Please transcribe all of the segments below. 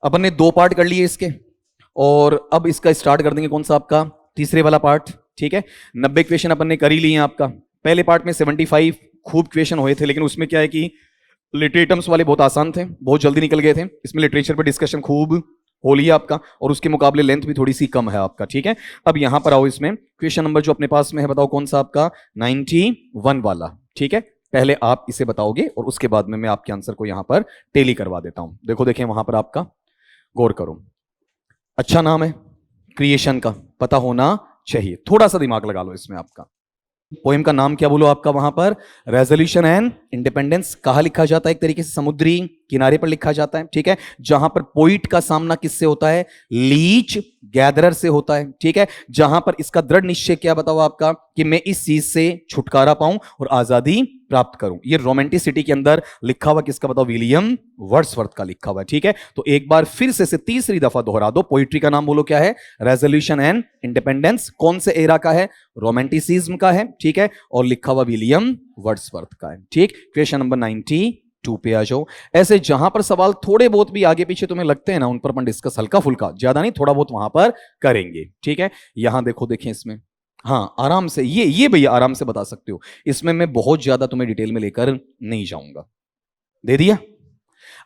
अपन ने 2 पार्ट कर लिए इसके, और अब इसका स्टार्ट कर देंगे कौन सा आपका तीसरे वाला पार्ट। ठीक है, 90 क्वेश्चन अपन ने कर ही लिए हैं आपका। पहले पार्ट में 75 खूब क्वेश्चन हुए थे, लेकिन उसमें क्या है कि लिटरेटम्स वाले बहुत आसान थे, बहुत जल्दी निकल गए थे। इसमें लिटरेचर पर डिस्कशन खूब हो लिया आपका, और उसके मुकाबले लेंथ भी थोड़ी सी कम है आपका। ठीक है, अब यहां पर आओ, इसमें क्वेश्चन नंबर जो अपने पास में है बताओ कौन सा आपका 91 वाला। ठीक है, पहले आप इसे बताओगे और उसके बाद में मैं आपके आंसर को यहां पर टेली करवा देता हूं। देखो देखें वहां पर आपका गौर करो, अच्छा नाम है क्रिएशन का, पता होना चाहिए, थोड़ा सा दिमाग लगा लो इसमें। आपका पोएम का नाम क्या बोलो आपका वहां पर, रेजोल्यूशन एंड इंडिपेंडेंस। कहां लिखा जाता है, एक तरीके से समुद्री किनारे पर लिखा जाता है। ठीक है, जहां पर पोइट का सामना किससे होता है, लीच गैदरर से होता है। ठीक है, जहां पर इसका दृढ़ निश्चय क्या बताओ आपका, कि मैं इस चीज से छुटकारा पाऊं और आजादी प्राप्त करूं। ये रोमांटिसिटी के अंदर लिखा हुआ किसका बताओ, विलियम वर्ड्सवर्थ का लिखा हुआ है। ठीक है, तो एक बार फिर से तीसरी दफा दोहरा दो, पोइट्री का नाम बोलो क्या है, रेजोल्यूशन एंड इंडिपेंडेंस। कौन से एरा का है, रोमांटिसिज्म का है। ठीक है, और लिखा हुआ विलियम वर्ड्सवर्थ का है। ठीक, क्वेश्चन नंबर 92 पे आ जाओ। ऐसे जहां पर सवाल थोड़े बहुत भी आगे पीछे तुम्हें लगते हैं ना, उन पर अपन डिस्कस हल्का फुल्का, ज्यादा नहीं, थोड़ा बहुत वहां पर करेंगे। ठीक है, यहां देखो, देखें इसमें, हाँ आराम से, ये भैया आराम से बता सकते हो, इसमें मैं बहुत ज्यादा तुम्हें डिटेल में लेकर नहीं जाऊंगा। दे दिया।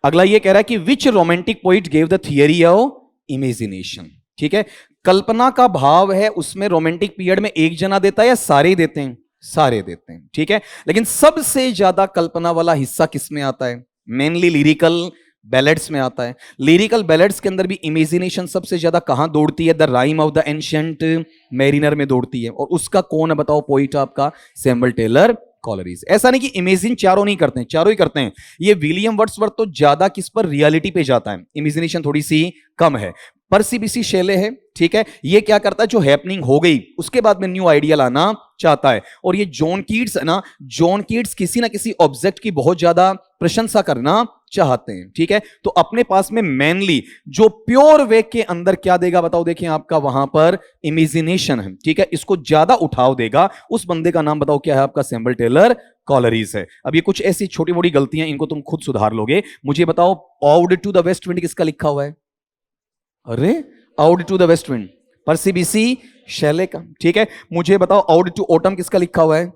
अगला ये कह रहा है कि which romantic poet gave the theory of imagination. ठीक है, कल्पना का भाव है, उसमें रोमांटिक पीरियड में एक जना देता है या सारे देते हैं, सारे देते हैं। ठीक है, लेकिन सबसे ज्यादा कल्पना वाला हिस्सा किस में आता है, मेनली लिरिकल बैलेड्स में आता है। लिरिकल बैलेड्स के अंदर भी इमेजिनेशन सबसे ज्यादा कहां दौड़ती है, the rime of the ancient mariner में दौड़ती है। और उसका कौन है बताओ पोइट आपका, सैमुअल टेलर कॉलरिज। ऐसा नहीं कि इमेजिन चारों नहीं करते हैं, चारों ही करते हैं। ये विलियम वर्ड्सवर्थ तो ज्यादा किस पर, रियलिटी पे जाता है, इमेजिनेशन थोड़ी सी कम है। पर्सी बिसी शेले है, ठीक है, ये क्या करता है, जो हैपनिंग हो गई उसके बाद में न्यू आइडिया लाना चाहता है। और ये जॉन कीट्स है ना, जॉन कीट्स किसी ना किसी ऑब्जेक्ट की बहुत ज्यादा प्रशंसा करना चाहते हैं। ठीक है, तो अपने पास में मेनली जो प्योर वे के अंदर क्या देगा बताओ, देखिए आपका वहां पर इमेजिनेशन है। ठीक है, इसको ज्यादा उठाव देगा, उस बंदे का नाम बताओ क्या है आपका, सैमुअल टेलर कॉलरिज है। अब ये कुछ ऐसी छोटी मोटी गलतियां, इनको तुम खुद सुधार लोगे। मुझे बताओ ode to the west wind किसका लिखा हुआ है, अरे ode to the west wind Percy Bysshe Shelley का। ठीक है, मुझे बताओ ऑड टू ऑटम किसका लिखा हुआ है।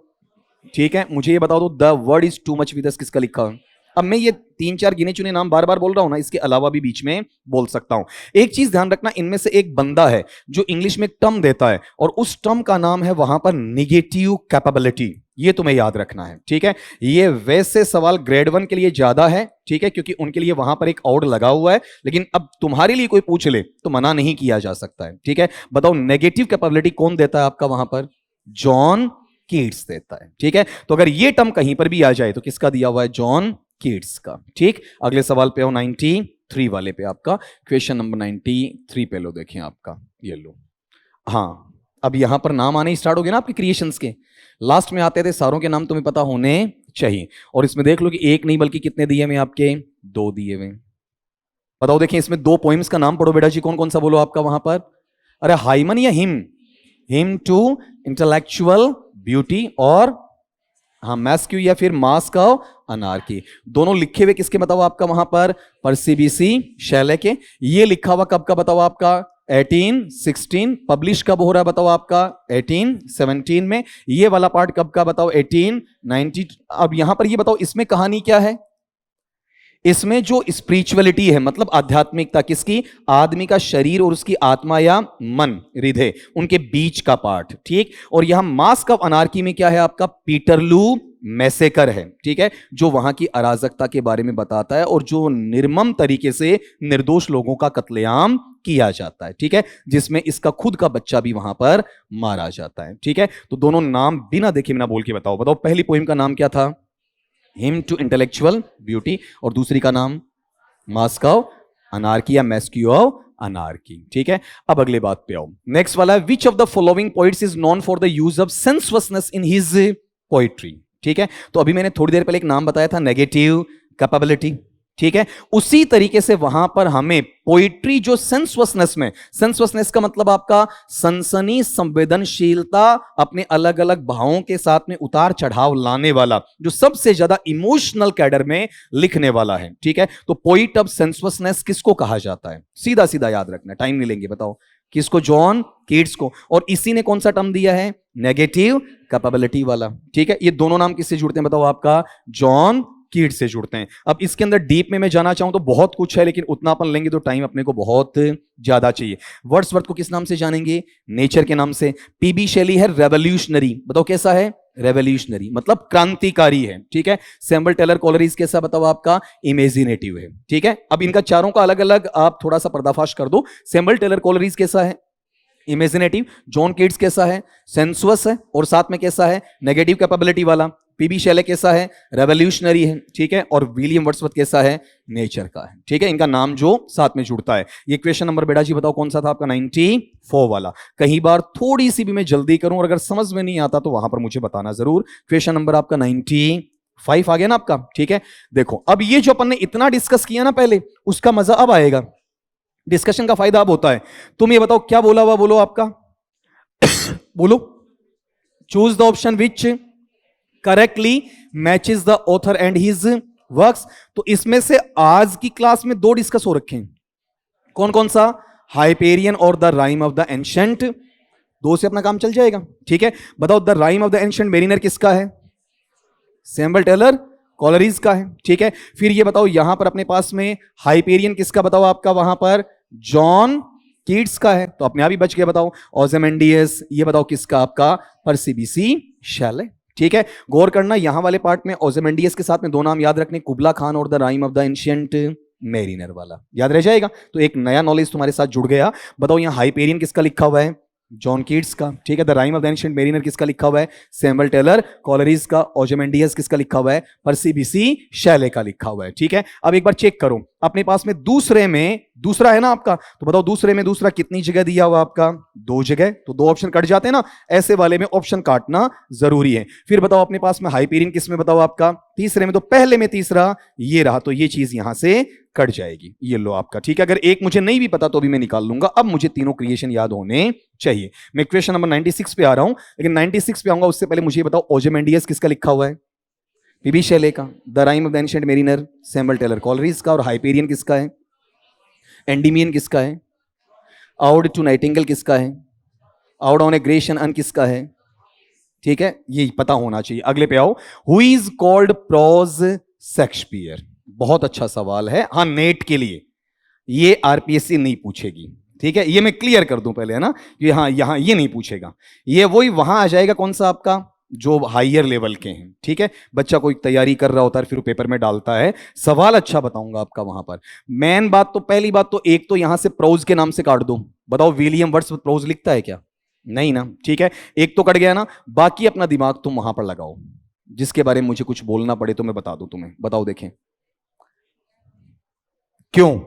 ठीक है, मुझे ये बताओ तो the word is too much with us किसका लिखा हुआ है। अब मैं ये 3-4 गिने चुने नाम बार बार बोल रहा हूं ना, इसके अलावा भी बीच में बोल सकता हूं। एक चीज ध्यान रखना, इनमें से एक बंदा है जो इंग्लिश में टर्म देता है, और उस टर्म का नाम है वहां पर निगेटिव कैपेबिलिटी। ये तुम्हें याद रखना है। ठीक है, ये वैसे सवाल ग्रेड 1 के लिए ज्यादा है। ठीक है, क्योंकि उनके लिए वहां पर एक ऑड लगा हुआ है, लेकिन अब तुम्हारे लिए कोई पूछ ले तो मना नहीं किया जा सकता है। ठीक है, बताओ नेगेटिव कैपेबिलिटी कौन देता है आपका वहां पर, जॉन कीट्स देता है। ठीक है, तो अगर ये टर्म कहीं पर भी आ जाए तो किसका दिया हुआ है, जॉन कीट्स का। ठीक, अगले सवाल पे आओ, 93 वाले पे आपका क्वेश्चन नंबर 93 पे लो, देखें आपका ये लो। हाँ, अब यहां पर नाम आने स्टार्ट हो गए ना आपके क्रिएशंस के, लास्ट में आते थे सारों के नाम तुम्हें पता होने चाहिए। और इसमें देख लो कि एक नहीं बल्कि कितने दिए हुए आपके, 2 दिए हुए। बताओ देखिए इसमें 2 पोइम्स का नाम पढ़ो बेटा जी, कौन कौन सा बोलो आपका वहां पर, अरे हाइमन या हिम टू इंटेलेक्चुअल ब्यूटी, और हाँ मैस्क्यू या फिर मास्क ऑफ अनार्की। दोनों लिखे हुए किसके बताओ आपका वहां पर, पर्सी बिसी शैले के। ये लिखा हुआ कब का बताओ आपका, 1816। पब्लिश कब हो रहा है बताओ आपका, 1817 में। ये वाला पार्ट कब का बताओ, 1890। अब यहां पर ये बताओ इसमें कहानी क्या है, इसमें जो स्पिरिचुअलिटी है, मतलब आध्यात्मिकता किसकी, आदमी का शरीर और उसकी आत्मा या मन, हृदय, उनके बीच का पार्ट। ठीक, और यहां मास्क ऑफ अनार्की में क्या है आपका, पीटरलू मैसेकर है। ठीक है, जो वहां की अराजकता के बारे में बताता है और जो निर्मम तरीके से निर्दोष लोगों का कत्लेआम किया जाता है। ठीक है, जिसमें इसका खुद का बच्चा भी वहां पर मारा जाता है। ठीक है, तो दोनों नाम बिना देखे बिना बोल के बताओ। बताओ पहली पोइम का नाम क्या था, हिम टू इंटेलेक्चुअल ब्यूटी, और दूसरी का नाम मास्क ऑफ अनार्की या मैस्क्यू ऑफ अनार्की। ठीक है, अब अगले बात पे आओ, नेक्स्ट वाला है, which of the following poets is known for the use of sensuousness in his poetry. ठीक है, तो अभी मैंने थोड़ी देर पहले एक नाम बताया था, नेगेटिव कैपेबिलिटी। ठीक है। उसी तरीके से वहां पर हमें पोइट्री जो सेंसुअसनेस में, सेंसुअसनेस का मतलब आपका सनसनी, संवेदनशीलता, अपने अलग अलग भावों के साथ में उतार चढ़ाव लाने वाला, जो सबसे ज्यादा इमोशनल कैडर में लिखने वाला है, ठीक है। तो पोइट ऑफ सेंसुअसनेस किसको कहा जाता है? सीधा सीधा याद रखना, टाइम नहीं लेंगे, बताओ किसको? जॉन कीट्स को। और इसी ने कौन सा टर्म दिया है? नेगेटिव कैपेबिलिटी वाला, ठीक है। ये दोनों नाम किससे जुड़ते हैं बताओ? आपका जॉन कीट्स से जुड़ते हैं। अब इसके अंदर डीप में मैं जाना चाहूं तो बहुत कुछ है, लेकिन उतना अपन लेंगे तो टाइम अपने को बहुत ज्यादा चाहिए। वर्ड्सवर्थ को किस नाम से जानेंगे? नेचर के नाम से। पीबी शेली है रेवोल्यूशनरी, बताओ कैसा है? रेवोल्यूशनरी मतलब क्रांतिकारी है, ठीक है। सैमुअल टेलर कॉलरिज कैसा बताओ? आपका इमेजिनेटिव है, ठीक है। अब इनका चारों का अलग अलग आप थोड़ा सा पर्दाफाश कर दो। सैमुअल टेलर कॉलरिज कैसा है? इमेजिनेटिव। जॉन कीट्स कैसा है? सेंसुअस है, और साथ में कैसा है? नेगेटिव कैपेबिलिटी वाला। पीबी शेले कैसा है? रेवोल्यूशनरी है, ठीक है। और विलियम वर्ड्सवर्थ कैसा है? नेचर का है, ठीक है। इनका नाम जो साथ में जुड़ता है। ये क्वेश्चन नंबर बेटा जी बताओ कौन सा था आपका? 94 वाला। कई बार थोड़ी सी भी मैं जल्दी करूं और अगर समझ में नहीं आता तो वहां पर मुझे बताना जरूर। क्वेश्चन नंबर आपका 95 आ गया ना आपका, ठीक है। देखो अब ये जो अपन ने इतना डिस्कस किया ना पहले, उसका मजा अब आएगा। डिस्कशन का फायदा अब होता है। तुम ये बताओ क्या बोला हुआ, बोलो आपका बोलो। Choose the option which correctly matches the author and his works. तो इसमें से आज की क्लास में दो डिस्कस हो रखे हैं। कौन कौन सा? हाइपेरियन और the rime of the ancient. दो से अपना काम चल जाएगा, ठीक है। बताओ the rime of the ancient mariner किसका है? सैमुअल टेलर कॉलरिज का है, ठीक है। फिर ये बताओ यहां पर अपने पास में हाइपेरियन किसका बताओ? आपका वहां पर जॉन कीट्स का है, तो अपने आप ही बच गए। बताओ ओzymandias, ये बताओ किसका? आपका पर्सी bysshe shelley, ठीक है। गौर करना यहां वाले पार्ट में ओzymandias के साथ में दो नाम याद रखने, कुबला खान और the rime of the ancient mariner वाला याद रह जाएगा। तो एक नया नॉलेज तुम्हारे साथ जुड़ गया। बताओ यहां हाइपेरियन किसका लिखा हुआ है? जॉन कीट्स का, ठीक है। The rime of the ancient mariner किसका लिखा हुआ है? सैमुअल टेलर कॉलरिज का। ओzymandias किसका लिखा हुआ है? पर्सी bysshe shelley का लिखा हुआ है, ठीक है। अब एक बार चेक करो अपने पास में दूसरे में, दूसरा है ना आपका, तो बताओ दूसरे में दूसरा कितनी जगह दिया हुआ आपका? 2 जगह। तो 2 ऑप्शन कट जाते हैं ना, ऐसे वाले में ऑप्शन काटना जरूरी है। फिर बताओ अपने पास में हाइपेरियन किस में बताओ आपका? तीसरे में। तो पहले में तीसरा ये रहा, तो ये चीज यहां से कट जाएगी, ये लो आपका, ठीक है। अगर एक मुझे नहीं भी पता तो भी मैं निकाल लूंगा। अब मुझे तीनों क्रिएशन याद होने चाहिए। मैं क्वेश्चन नंबर 96 पे आ रहा हूं, लेकिन 96 पे आऊंगा उससे पहले मुझे बताओ ओzymandias किसका लिखा हुआ है? पीबी शेले का। The rime of the ancient mariner Samuel Taylor Coleridge का। और हाइपेरियन किसका है? एंडीमियन किसका है? आउड टू नाइटिंगेल किसका है? आउड ऑन ए ग्रेशन अन किसका है? ठीक है, ये पता होना चाहिए। अगले पे आओ। Who is called prose Shakespeare? बहुत अच्छा सवाल है, हाँ नेट के लिए। ये आरपीएससी नहीं पूछेगी, ठीक है। ये मैं क्लियर कर दूं पहले, है ना, कि हाँ यहां ये नहीं पूछेगा। ये वही वहां आ जाएगा, कौन सा आपका? जो हायर लेवल के हैं, ठीक है। बच्चा कोई तैयारी कर रहा होता है फिर वो पेपर में डालता है, सवाल अच्छा बताऊंगा आपका वहां पर। मेन बात तो, पहली बात तो, एक तो यहां से प्रोज के नाम से काट दो। बताओ विलियम वर्ड्सवर्थ प्रोज लिखता है क्या? नहीं ना, ठीक है। एक तो कट गया ना, बाकी अपना दिमाग तुम वहां पर लगाओ। जिसके बारे में मुझे कुछ बोलना पड़े तो मैं बता दूं तुम्हें। बताओ देखें क्यों?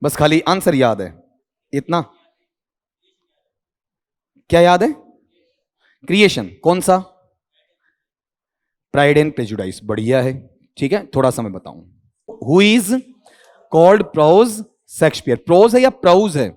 बस खाली आंसर याद है इतना? क्या याद है? क्रिएशन कौन सा? प्राइड एंड प्रेजुडाइस, बढ़िया है, ठीक है। थोड़ा सा मैं बताऊं। Who is called prose Shakespeare? Prose है या प्राउज है?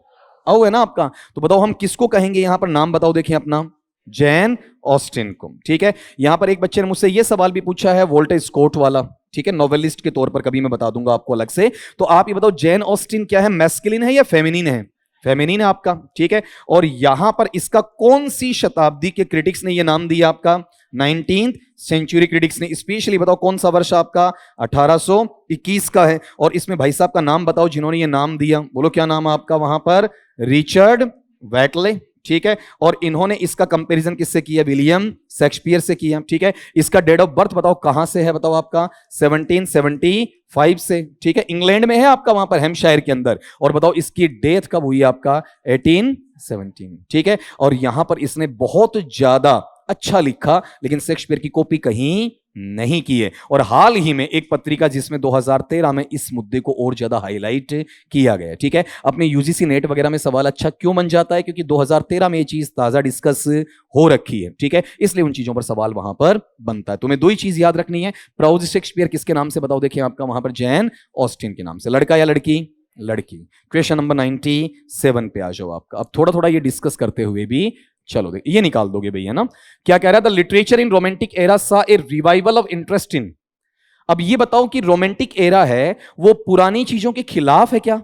औ है ना आपका। तो बताओ हम किसको कहेंगे यहां पर? नाम बताओ देखें अपना। जैन ऑस्टिन को, ठीक है। यहां पर एक बच्चे ने मुझसे यह सवाल भी पूछा है, वोल्टर स्कॉट वाला, ठीक है, नोवेलिस्ट के तौर पर, कभी मैं बता दूंगा आपको अलग से। तो आप ये बताओ जैन ऑस्टिन क्या है, मैस्कुलिन है या फेमिनिन है? फेमिनिन है आपका, ठीक है। और यहां पर इसका कौन सी शताब्दी के क्रिटिक्स ने यह नाम दिया आपका? 19th सेंचुरी क्रिटिक्स ने। स्पेशली बताओ कौन सा वर्ष आपका? 1821 का है। और इसमें भाई साहब का नाम बताओ जिन्होंने ये नाम दिया, बोलो क्या नाम है आपका वहां पर? रिचर्ड वैटले, ठीक है। और इन्होंने इसका कंपैरिजन किससे किया? विलियम शेक्सपियर से किया, ठीक है। इसका डेट ऑफ बर्थ बताओ कहां से है? बताओ आपका 1775 से, ठीक है। इंग्लैंड में है आपका, वहां पर हैम्पशायर के अंदर। और बताओ इसकी डेथ कब हुई आपका? 1817, ठीक है। और यहां पर इसने बहुत ज्यादा अच्छा लिखा, लेकिन शेक्सपियर की कॉपी कहीं नहीं किए। और हाल ही में एक पत्रिका जिसमें 2013 में इस मुद्दे को और ज्यादा हाईलाइट किया गया। ठीक है, अपने यूजीसी नेट वगैरह में सवाल अच्छा क्यों बन जाता है, क्योंकि 2013 में ये चीज ताजा डिस्कस हो रखी है। ठीक है, इसलिए उन चीजों पर सवाल वहां पर बनता है। तुम्हें दो ही चीज याद रखनी है, प्राउज शेक्सपियर किसके नाम से बताओ, देखिए आपका वहां पर जैन ऑस्टिन के नाम से। लड़का या लड़की? लड़की। क्वेश्चन नंबर 97 पे आ जाओ आपका। अब थोड़ा थोड़ा ये डिस्कस करते हुए भी चलो, देख ये निकाल दोगे भैया ना। क्या कह रहा था, लिटरेचर इन रोमांटिक एरा सा ए रिवाइवल ऑफ इंटरेस्ट इन। अब ये बताओ कि रोमांटिक एरा है वो पुरानी चीजों के खिलाफ है क्या?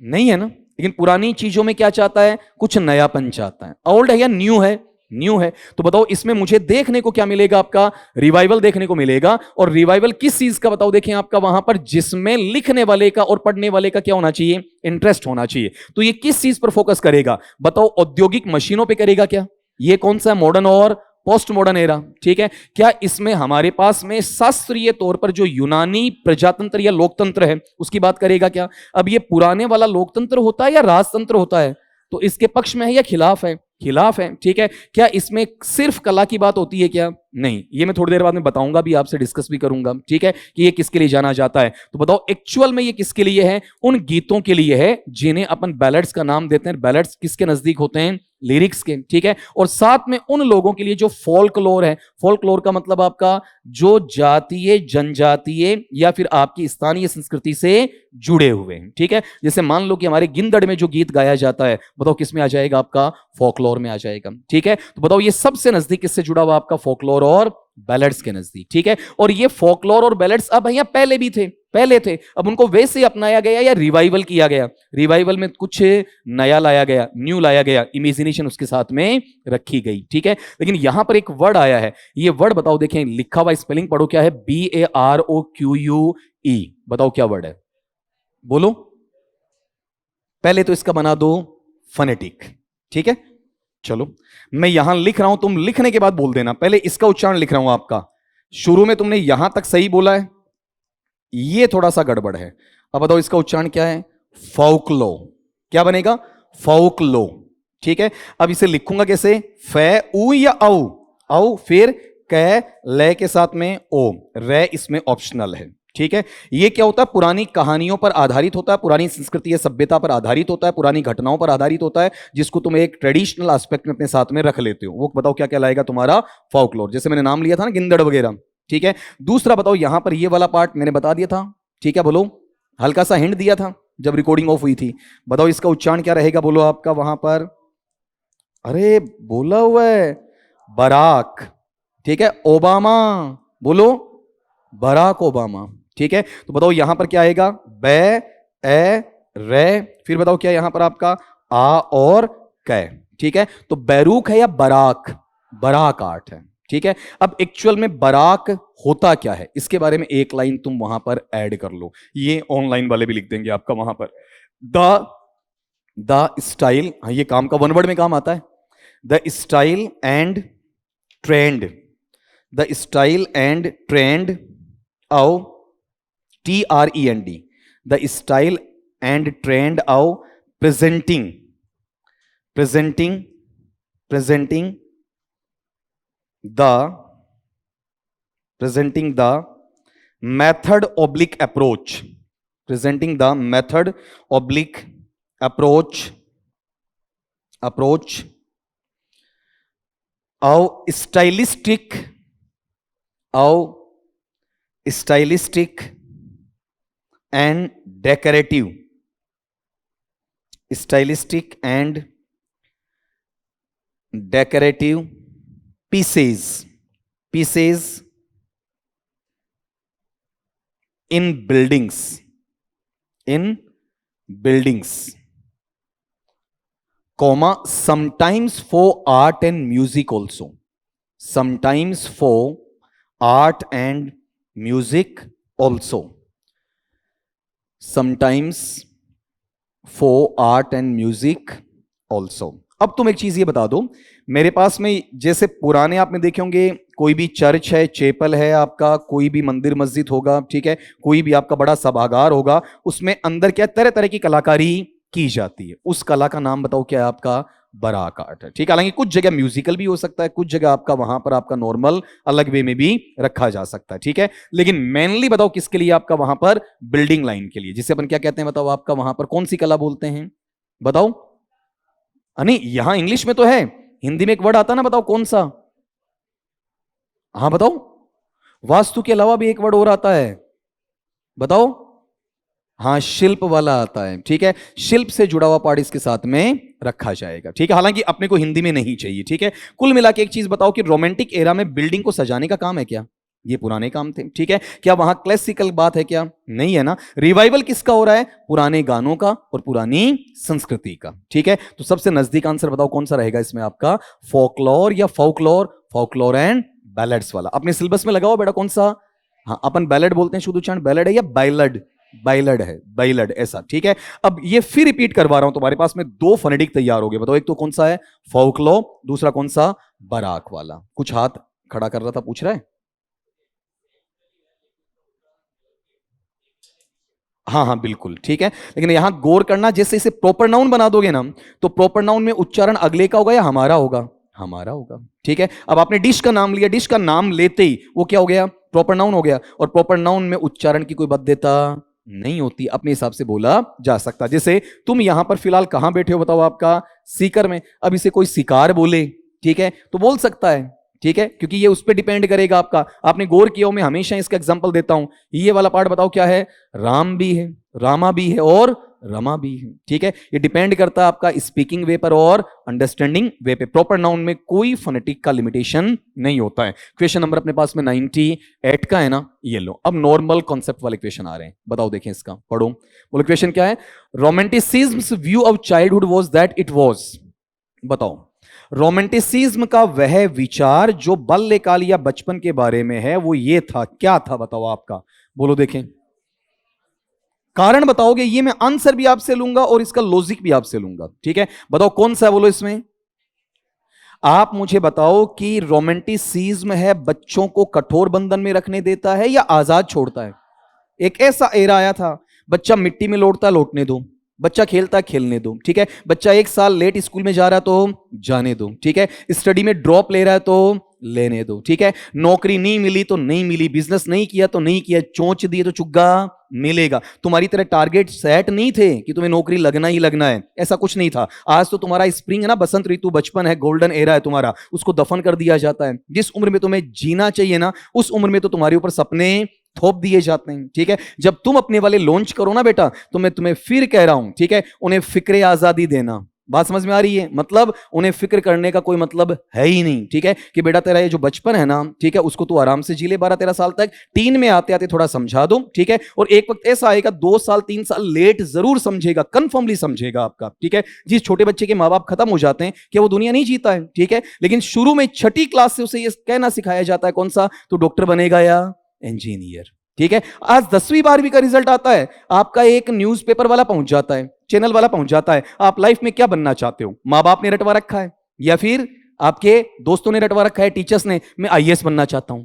नहीं है ना। लेकिन पुरानी चीजों में क्या चाहता है, कुछ नयापन चाहता है। ओल्ड है या न्यू है? न्यू है। तो बताओ इसमें मुझे देखने को क्या मिलेगा, आपका रिवाइवल देखने को मिलेगा। और रिवाइवल किस चीज का बताओ, देखें आपका वहां पर जिसमें लिखने वाले का और पढ़ने वाले का क्या होना चाहिए, इंटरेस्ट होना चाहिए। तो ये किस चीज पर फोकस करेगा बताओ, औद्योगिक मशीनों पे करेगा क्या? ये कौन सा मॉडर्न और पोस्ट मॉडर्न एरा। ठीक है, क्या इसमें हमारे पास में शास्त्रीय तौर पर जो यूनानी प्रजातंत्र या लोकतंत्र है उसकी बात करेगा क्या? अब ये पुराने वाला लोकतंत्र होता है या राजतंत्र होता है? तो इसके पक्ष में है या खिलाफ है? खिलाफ है। ठीक है, क्या इसमें सिर्फ कला की बात होती है क्या? नहीं, ये मैं थोड़ी देर बाद में बताऊंगा भी, आपसे डिस्कस भी करूंगा। ठीक है, कि ये किसके लिए जाना जाता है। तो बताओ एक्चुअल में ये किसके लिए है? उन गीतों के लिए है जिन्हें अपन बैलेड्स का नाम देते हैं। बैलेड्स किसके नजदीक होते हैं? लिरिक्स के। ठीक है, और साथ में उन लोगों के लिए जो फोल्कलोर है। फोल्कलोर का मतलब आपका जो जातीय, जनजातीय या फिर आपकी स्थानीय संस्कृति से जुड़े हुए हैं। ठीक है, जैसे मान लो कि हमारे गिंदड़ में जो गीत गाया जाता है, बताओ किस में आ जाएगा, आपका फोकलोर में आ जाएगा। ठीक है, तो बताओ ये सबसे नजदीक किससे जुड़ा हुआ, आपका फोकलोर और बैलेड्स के नजदीक। ठीक है, और ये फोकलोर और बैलेड्स अब भैया पहले भी थे, पहले थे, अब उनको वैसे ही अपनाया गया या रिवाइवल किया गया। रिवाइवल में कुछ नया लाया गया, न्यू लाया गया, इमेजिनेशन उसके साथ में रखी गई। ठीक है, लेकिन यहां पर एक वर्ड आया है, ये वर्ड बताओ, देखें लिखा हुआ स्पेलिंग पढ़ो क्या है, BAROQUE। बताओ क्या वर्ड है, बोलो। पहले तो इसका बना दो फनेटिक। ठीक है, चलो मैं यहां लिख रहा हूं, तुम लिखने के बाद बोल देना। पहले इसका उच्चारण लिख रहा हूं आपका, शुरू में तुमने यहां तक सही बोला है, ये थोड़ा सा गड़बड़ है। अब बताओ इसका उच्चारण क्या है, फौकलो। क्या बनेगा, फौकलो। ठीक है, अब इसे लिखूंगा कैसे, फे उ या औ, औ फिर कै ले के साथ में ओ, रे इसमें ऑप्शनल है। ठीक है, ये क्या होता है, पुरानी कहानियों पर आधारित होता है, पुरानी संस्कृति या सभ्यता पर आधारित होता है, पुरानी घटनाओं पर आधारित होता है, जिसको तुम एक ट्रेडिशनल एस्पेक्ट में अपने साथ में रख लेते हो। वो बताओ क्या कहलाएगा तुम्हारा, फोकलोर। जैसे मैंने नाम लिया था ना, गिंदड़ वगैरह। ठीक है, दूसरा बताओ यहां पर ये वाला पार्ट मैंने बता दिया था। ठीक है, बोलो, हल्का सा हिंट दिया था जब रिकॉर्डिंग ऑफ हुई थी। बताओ इसका उच्चारण क्या रहेगा, बोलो आपका वहां पर। अरे बोला हुआ है, बराक। ठीक है, ओबामा, बोलो बराक ओबामा। ठीक है, तो बताओ यहां पर क्या आएगा, बे ए रे, फिर बताओ क्या यहां पर आपका आ और कै। ठीक है, तो बैरूक है या बराक, बराक आर्ट है। ठीक है, अब एक्चुअल में बराक होता क्या है, इसके बारे में एक लाइन तुम वहां पर ऐड कर लो, ये ऑनलाइन वाले भी लिख देंगे आपका वहां पर। द स्टाइल, ये काम का वन वर्ड में काम आता है, the style and trend, the style and trend of TREND, the style and trend of presenting the method oblique approach, presenting the method oblique approach of stylistic and decorative pieces in buildings, comma, sometimes for art and music also, sometimes for art and music also, sometimes for art and music also. अब तुम एक चीज ये बता दो, मेरे पास में जैसे पुराने आपने देखे होंगे, कोई भी चर्च है, चेपल है आपका, कोई भी मंदिर मस्जिद होगा, ठीक है, कोई भी आपका बड़ा सभागार होगा, उसमें अंदर क्या तरह तरह की कलाकारी की जाती है, उस कला का नाम बताओ क्या है आपका, बराक आर्ट है। ठीक है, हालांकि कुछ जगह म्यूजिकल भी हो सकता है, कुछ जगह आपका वहां पर आपका नॉर्मल अलग वे में भी रखा जा सकता है। ठीक है, लेकिन मेनली बताओ किसके लिए आपका वहां पर बिल्डिंग लाइन के लिए, जिसे अपन क्या कहते हैं बताओ, आपका वहां पर कौन सी कला बोलते हैं बताओ। नहीं, यहां इंग्लिश में तो है, हिंदी में एक वर्ड आता ना, बताओ कौन सा। हाँ बताओ, वास्तु के अलावा भी एक वर्ड और आता है, बताओ। हाँ, शिल्प वाला आता है। ठीक है, शिल्प से जुड़ा हुआ पार्ट इसके साथ में रखा जाएगा। ठीक है, हालांकि अपने को हिंदी में नहीं चाहिए। ठीक है, कुल मिला के एक चीज बताओ कि रोमांटिक एरा में बिल्डिंग को सजाने का काम है क्या? ये पुराने काम थे। ठीक है, क्या वहां क्लासिकल बात है क्या? नहीं है ना। रिवाइवल किसका हो रहा है? पुराने गानों का और पुरानी संस्कृति का। ठीक है, तो सबसे नजदीक आंसर बताओ कौन सा रहेगा इसमें आपका, फोकलोर या फोकलोर, फोकलोर एंड बैलेड्स वाला। अपने सिलेबस में लगाओ बेटा कौन सा। हाँ, अपन बैलेड बोलते हैं, शुद्ध उच्चारण बैलेड है या बाइलड? बाइलड है, बाइलड ऐसा। ठीक है, अब ये फिर रिपीट करवा रहा हूं, तुम्हारे पास में दो फोनेटिक तैयार हो गए। बताओ एक तो कौन सा है, फोकलो, दूसरा कौन सा, बराक वाला। कुछ हाथ खड़ा कर रहा था, पूछ रहा है। हाँ हाँ बिल्कुल ठीक है, लेकिन यहां गौर करना, जैसे इसे प्रॉपर नाउन बना दोगे ना, तो प्रॉपर नाउन में उच्चारण अगले का होगा या हमारा होगा? हमारा होगा। ठीक है, अब आपने डिश का नाम लिया, डिश का नाम लेते ही वो क्या हो गया, प्रॉपर नाउन हो गया। और प्रॉपर नाउन में उच्चारण की कोई बाध्यता नहीं होती, अपने हिसाब से बोला जा सकता। जैसे तुम यहां पर फिलहाल कहां बैठे हो बताओ, आपका सीकर में। अब इसे कोई शिकार बोले, ठीक है, तो बोल सकता है। ठीक है, क्योंकि ये उस पर डिपेंड करेगा आपका। आपने गौर किया हो, मैं हमेशा इसका एग्जांपल देता हूं। ये वाला पार्ट बताओ क्या है, राम भी है, रामा भी है और रमा भी है। ठीक है, ये डिपेंड करता है आपका स्पीकिंग वे पर और अंडरस्टैंडिंग वे पे। प्रॉपर नाउन में कोई फोनेटिक का लिमिटेशन नहीं होता है। क्वेश्चन नंबर अपने पास में 98 का है ना, ये लो। अब नॉर्मल कॉन्सेप्ट वाले क्वेश्चन आ रहे हैं, बताओ देखें इसका, पढ़ो। बोलो क्वेश्चन क्या है, romanticism's view of childhood was that it was. बताओ, रोमांटिसिज्म का वह विचार जो बाल्यकाल या बचपन के बारे में है, वो ये था, क्या था बताओ आपका, बोलो देखें। कारण बताओगे, ये मैं आंसर भी आपसे लूंगा और इसका लॉजिक भी आपसे लूंगा। ठीक है, बताओ कौन सा है, बोलो इसमें। आप मुझे बताओ कि रोमांटिसिज्म है बच्चों को कठोर बंधन में रखने देता है या आजाद छोड़ता है? एक ऐसा एरा आया था, बच्चा मिट्टी में लौटता, लौटने दो, बच्चा खेलता खेलने दो। ठीक है, बच्चा एक साल लेट स्कूल में जा रहा तो जाने दो। ठीक है, स्टडी में ड्रॉप ले रहा है तो लेने दो। ठीक है, नौकरी नहीं मिली तो नहीं मिली, बिजनेस नहीं किया तो नहीं किया, चोंच दिए तो चुग्गा मिलेगा। तुम्हारी तरह टारगेट सेट नहीं थे कि तुम्हें नौकरी लगना ही लगना है, ऐसा कुछ नहीं था। आज तो तुम्हारा स्प्रिंग है ना, बसंत ऋतु, बचपन है, गोल्डन एरा है तुम्हारा, उसको दफन कर दिया जाता है। जिस उम्र में तुम्हें जीना चाहिए ना, उस उम्र में तो तुम्हारे ऊपर सपने थोप दिए जाते हैं। ठीक है, जब तुम अपने वाले लॉन्च करो ना बेटा, तो मैं तुम्हें फिर कह रहा हूं, ठीक है, उन्हें फिक्र आजादी देना। बात समझ में आ रही है? मतलब उन्हें फिक्र करने का कोई मतलब है ही नहीं। ठीक है, कि बेटा तेरा ये जो बचपन है ना, ठीक है, उसको तू आराम से जी ले 12-13 साल तक, टीन में आते आते थोड़ा समझा दो। ठीक है, और एक वक्त ऐसा आएगा 2 साल 3 साल लेट जरूर समझेगा, कंफर्मली समझेगा आपका। ठीक है, जिस छोटे बच्चे के माँ बाप खत्म हो जाते हैं, क्या वो दुनिया नहीं जीता है? ठीक है, लेकिन शुरू में छठी क्लास से उसे ये कहना सिखाया जाता है, कौन सा, तू डॉक्टर बनेगा या इंजीनियर। ठीक है, आज 10वीं 12वीं का रिजल्ट आता है, आपका एक न्यूज़पेपर वाला पहुंच जाता है, चैनल वाला पहुंच जाता है, आप लाइफ में क्या बनना चाहते हो, माँ बाप ने रटवा रखा है या फिर आपके दोस्तों ने रटवा रखा है, टीचर्स ने, मैं आईएएस बनना चाहता हूं,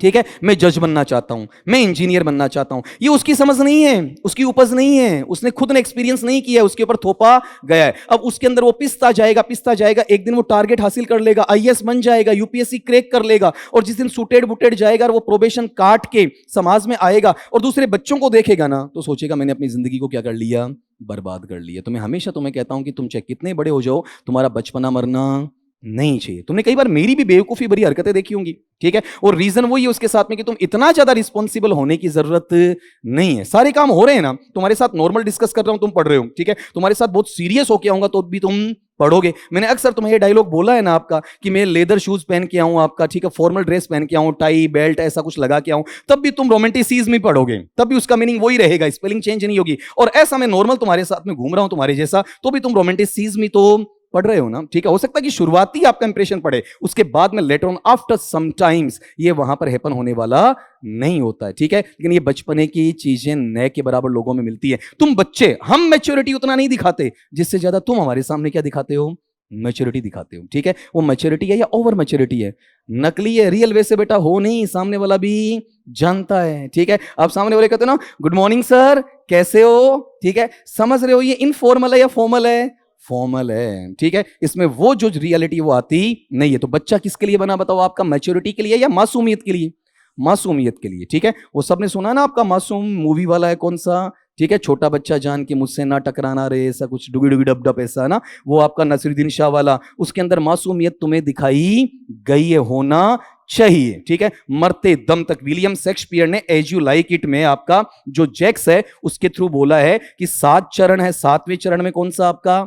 ठीक है, मैं जज बनना चाहता हूं, मैं इंजीनियर बनना चाहता हूं। ये उसकी समझ नहीं है, उसकी उपज नहीं है, उसने खुद ने एक्सपीरियंस नहीं किया, उसके ऊपर थोपा गया है। अब उसके अंदर वो पिसता जाएगा, पिसता जाएगा, एक दिन वो टारगेट हासिल कर लेगा, आईएएस बन जाएगा, यूपीएससी क्रैक कर लेगा, और जिस दिन सुटेड बुटेड जाएगा और वो प्रोबेशन काट के समाज में आएगा और दूसरे बच्चों को देखेगा ना, तो सोचेगा मैंने अपनी जिंदगी को क्या कर लिया, बर्बाद कर लिया। तो मैं हमेशा तुम्हें कहता हूं कि तुम चाहे कितने बड़े हो जाओ, तुम्हारा बचपना मरना नहीं चाहिए। तुमने कई बार मेरी भी बेवकूफी भरी हरकतें देखी होंगी, ठीक है, और रीजन वही है उसके साथ में कि तुम इतना ज्यादा रिस्पॉन्सिबल होने की जरूरत नहीं है। सारे काम हो रहे हैं ना, तुम्हारे साथ नॉर्मल डिस्कस कर रहा हूं, तुम पढ़ रहे हो, ठीक है, तुम्हारे साथ बहुत सीरियस होके आऊंगा तो भी तुम पढ़ोगे। मैंने अक्सर तुम्हें ये डायलॉग बोला है ना आपका, कि मैं लेदर शूज पहन के आऊं आपका, ठीक है, फॉर्मल ड्रेस पहन के आऊं, टाई बेल्ट ऐसा कुछ लगा के आऊं, तब भी तुम रोमांटिसिज्म में पढ़ोगे, तब भी उसका मीनिंग वही रहेगा, स्पेलिंग चेंज नहीं होगी। और ऐसा मैं नॉर्मल तुम्हारे साथ में घूम रहा हूं तुम्हारे जैसा, तो भी तुम रोमांटिसिज्म ही तो पढ़ रहे हो ना। ठीक है, हो सकता है कि शुरुआती आपका इंप्रेशन पड़े, उसके बाद में later on after some times ये वहां पर हैपन होने वाला नहीं होता है। ठीक है, लेकिन ये बचपने की चीजें नए के बराबर लोगों में मिलती है। तुम बच्चे, हम मैच्योरिटी उतना नहीं दिखाते, जिससे ज्यादा तुम हमारे सामने क्या दिखाते हो, मैच्योरिटी दिखाते हो। ठीक है, वो मैच्योरिटी है या ओवर मैच्योरिटी है, नकली है, रियल वैसे बेटा हो नहीं, सामने वाला भी जानता है। ठीक है, आप सामने वाले कहते हो ना गुड मॉर्निंग सर, कैसे हो, ठीक है, समझ रहे हो ये इनफॉर्मल है या फॉर्मल है, फॉर्मल है, ठीक है। इसमें वो जो रियलिटी वो आती नहीं है। तो बच्चा किसके लिए बना बताओ, आपका मैच्योरिटी के लिए या मासूमियत के लिए? मासूमियत के लिए, ठीक है। वो सबने सुना ना आपका मासूम मूवी वाला है कौन सा, ठीक है, छोटा बच्चा जान के मुझसे ना टकराना रे, ऐसा कुछ डुगी डुगी डब डब ऐसा ना, वो आपका नसीरुद्दीन शाह वाला, उसके अंदर मासूमियत तुम्हें दिखाई गई है, होना चाहिए, ठीक है। मरते दम तक विलियम शेक्सपियर ने एज यू लाइक इट में आपका जो जैक्स है उसके थ्रू बोला है कि 7 चरण है, 7वें चरण में कौन सा आपका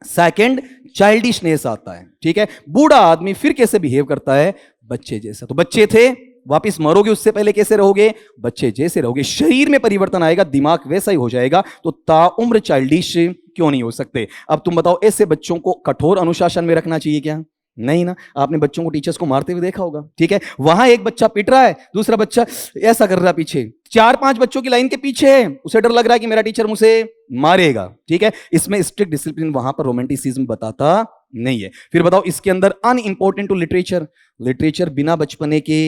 सेकंड चाइल्डिशनेस आता है, ठीक है। बूढ़ा आदमी फिर कैसे बिहेव करता है, बच्चे जैसा। तो बच्चे थे, वापिस मरोगे उससे पहले कैसे रहोगे, बच्चे जैसे रहोगे। शरीर में परिवर्तन आएगा, दिमाग वैसा ही हो जाएगा। तो ताउम्र चाइल्डिश क्यों नहीं हो सकते? अब तुम बताओ, ऐसे बच्चों को कठोर अनुशासन में रखना चाहिए क्या? नहीं ना। आपने बच्चों को, टीचर्स को मारते हुए देखा होगा, ठीक है। वहां एक बच्चा पिट रहा है, दूसरा बच्चा ऐसा कर रहा है पीछे, 4-5 बच्चों की लाइन के पीछे है, उसे डर लग रहा है कि मेरा टीचर मुझे मारेगा, ठीक है। इसमें स्ट्रिक्ट डिसिप्लिन वहां पर रोमांटिसिज्म बताता नहीं है। फिर बताओ, इसके अंदर अनइंपॉर्टेंट टू लिटरेचर, लिटरेचर बिना बचपने के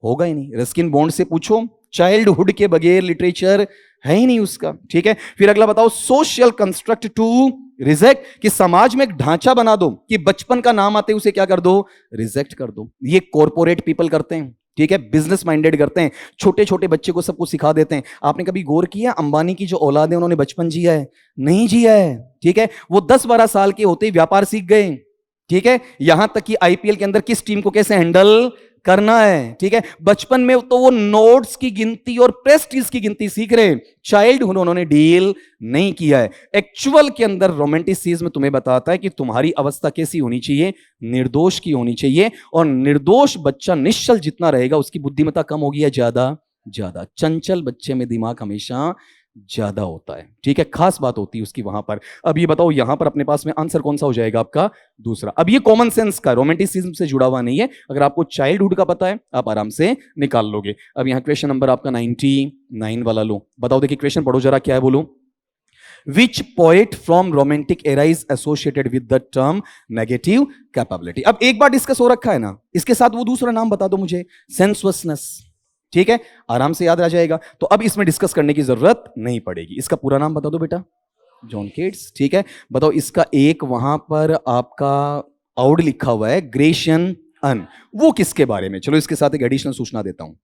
होगा ही नहीं। रस्किन बॉन्ड से पूछो, चाइल्डहुड के बगैर लिटरेचर है ही नहीं उसका, ठीक है। फिर अगला बताओ, सोशल कंस्ट्रक्ट टू रिजेक्ट, कि समाज में एक ढांचा बना दो कि बचपन का नाम आते उसे क्या कर दो, रिजेक्ट कर दो। ये कॉर्पोरेट पीपल करते हैं, ठीक है, बिजनेस माइंडेड करते हैं, छोटे छोटे बच्चे को सब कुछ सिखा देते हैं। आपने कभी गौर किया, अंबानी की जो औलाद है उन्होंने बचपन जिया है? नहीं जिया है, ठीक है। वो 10-12 साल के होते ही व्यापार सीख गए, ठीक है। यहां तक कि आईपीएल के अंदर किस टीम को कैसे हैंडल करना है, ठीक है। बचपन में तो वो नोट्स की गिनती और प्रेस्टीज की गिनती सीख रहे हैं, चाइल्डहुड उन्होंने डील नहीं किया है। एक्चुअल के अंदर रोमांटिसिज्म तुम्हें बताता है कि तुम्हारी अवस्था कैसी होनी चाहिए, निर्दोष की होनी चाहिए। और निर्दोष बच्चा निश्चल जितना रहेगा उसकी बुद्धिमत्ता कम होगी या ज्यादा? ज्यादा। चंचल बच्चे में दिमाग हमेशा ज्यादा होता है, ठीक है, खास बात होती है उसकी वहां पर। अब ये बताओ, यहां पर अपने पास में आंसर कौन सा हो जाएगा आपका? दूसरा। अब ये कॉमन सेंस का, रोमांटिसिज्म से जुड़ा हुआ नहीं है, अगर आपको चाइल्डहुड का पता है आप आराम से निकाल लोगे। अब यहां क्वेश्चन नंबर आपका 99 वाला लो, बताओ, देखिए क्वेश्चन पढ़ो जरा, क्या है बोलो। Which poet from romantic era is associated with the term negative capability? अब एक बार डिस्कस हो रखा है ना, इसके साथ वो दूसरा नाम बता दो मुझे, सेंसुअसनेस, ठीक है, आराम से याद आ जाएगा। तो अब इसमें डिस्कस करने की जरूरत नहीं पड़ेगी। इसका पूरा नाम बता दो बेटा, जॉन केट्स, ठीक है। बताओ, इसका एक वहां पर आपका आउड लिखा हुआ है, ग्रेशियन अन, वो किसके बारे में? चलो इसके साथ एक एडिशनल सूचना देता हूं।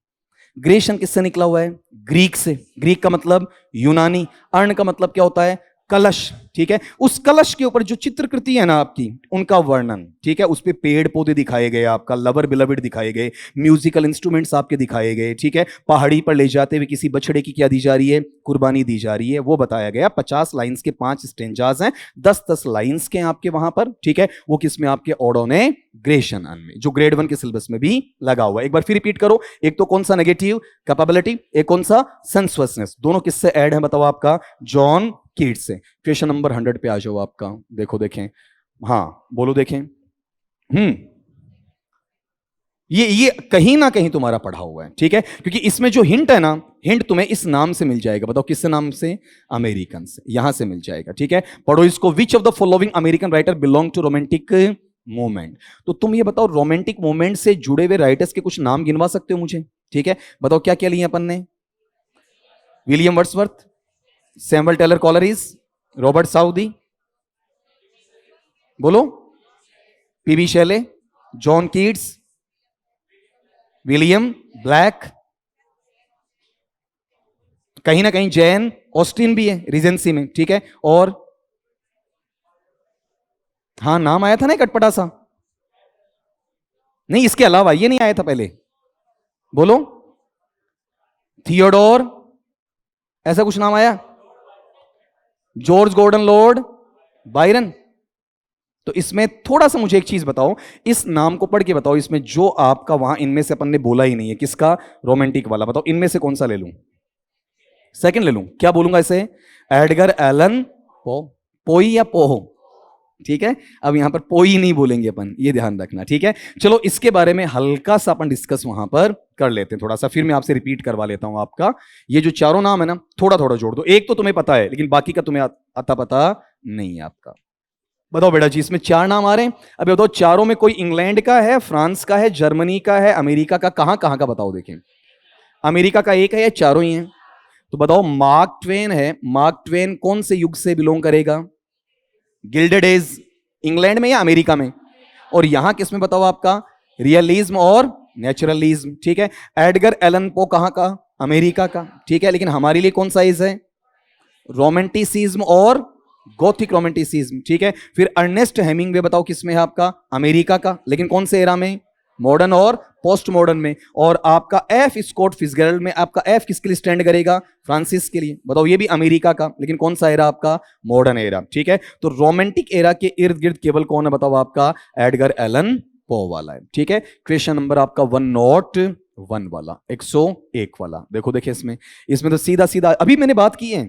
ग्रेशियन किससे निकला हुआ है? ग्रीक से। ग्रीक का मतलब यूनानी, अर्ण का मतलब क्या होता है? कलश, ठीक है। उस कलश के ऊपर जो चित्रकृति है ना आपकी, उनका वर्णन, ठीक है, उस पे पेड़ पौधे दिखाए गए, आपका लवर बिलविड दिखाए गए, म्यूजिकल इंस्ट्रूमेंट्स आपके दिखाए गए, ठीक है। पहाड़ी पर ले जाते हुए किसी बछड़े की क्या दी जा रही है? कुर्बानी दी जा रही है, वो बताया गया। 50 लाइंस के 5 स्टेंजाज हैं, 10-10 लाइंस के आपके वहां पर, ठीक है। वो किसमें? आपके ओडोने ग्रेशन में, जो ग्रेड 1 के सिलेबस में भी लगा हुआ है। एक बार फिर रिपीट करो, एक तो कौन सा नेगेटिव कैपेबिलिटी, एक कौन सा सेंसुअसनेस, दोनों किससे ऐड है बताओ? आपका जॉन कीट्स से। क्वेश्चन नंबर 100 पे आ जाओ आपका, देखो देखें, हाँ बोलो देखें। ये कहीं ना कहीं तुम्हारा पढ़ा हुआ है, ठीक है, क्योंकि इसमें जो हिंट है ना, हिंट तुम्हें इस नाम से मिल जाएगा। बताओ किस नाम से? अमेरिकन से, यहां से मिल जाएगा, ठीक है। पढ़ो इसको। Which of the following American writer belong to romantic movement? तो तुम ये बताओ, रोमांटिक मूवमेंट से जुड़े हुए राइटर्स के कुछ नाम गिनवा सकते हो मुझे? ठीक है, बताओ क्या क्या लिए अपन ने? William Wordsworth, Samuel Taylor Coleridge, Robert Southey, बोलो, PB Shelley, John Keats, William Blake, कहीं ना कहीं जैन ऑस्टिन भी है रीजेंसी में, ठीक है। और हाँ, नाम आया था ना कटपटा सा, नहीं इसके अलावा ये नहीं आया था पहले, बोलो, थियोडोर, ऐसा कुछ नाम आया? George Gordon Lord Byron. तो इसमें थोड़ा सा मुझे एक चीज बताओ, इस नाम को पढ़ के बताओ, इसमें जो आपका वहां इनमें से अपन ने बोला ही नहीं है, किसका? रोमांटिक वाला। बताओ इनमें से कौन सा ले लूं? सेकंड ले लूं? क्या बोलूंगा इसे? एडगर एलन पो, पोई या पोहो, ठीक है। अब यहां पर पोई नहीं बोलेंगे अपन, ये ध्यान रखना, ठीक है। चलो इसके बारे में हल्का सा अपन डिस्कस वहां पर कर लेते हैं थोड़ा सा, फिर मैं आपसे रिपीट करवा लेता हूं आपका। ये जो चारों नाम है ना, थोड़ा थोड़ा जोड़ दो। एक तो तुम्हें पता है, लेकिन बाकी का तुम्हें आता पता नहीं है आपका। बताओ बेटा जी, इसमें 4 नाम आ रहे हैं। अब बताओ, चारों में कोई इंग्लैंड का है, फ्रांस का है, जर्मनी का है, अमेरिका का, कहां कहां का बताओ? देखें, अमेरिका का एक है या चारों ही हैं? तो बताओ, मार्क ट्वेन है, मार्क ट्वेन कौन से युग से बिलोंग करेगा? गिल्डेड एज, इंग्लैंड में या अमेरिका में? और यहां किस में बताओ आपका? रियलिज्म और नेचुरलिज्म, ठीक है। एडगर एलन पो कहां का? अमेरिका का, ठीक है। लेकिन हमारे लिए कौन सा एज है? रोमांटिसिज्म और गोथिक रोमांटिसिज्म, ठीक है। फिर अर्नेस्ट हेमिंगवे बताओ किस में है आपका? अमेरिका का, लेकिन कौन से एरा में? मॉडर्न और पोस्ट मॉडर्न में। और आपका एफ स्कॉट फिtzgerald में आपका एफ किसके लिए स्टैंड करेगा? फ्रांसिस के लिए। बताओ ये भी अमेरिका का, लेकिन कौन सा एरा आपका? मॉडर्न एरा, ठीक है। तो रोमांटिक एरा के इर्द गिर्द केवल कौन है बताओ आपका? एडगर एलन पो वाला है, ठीक है। क्वेश्चन नंबर आपका 101 वाला, 101 वाला। देखो देखिए इसमें तो सीधा सीधा अभी मैंने बात की है,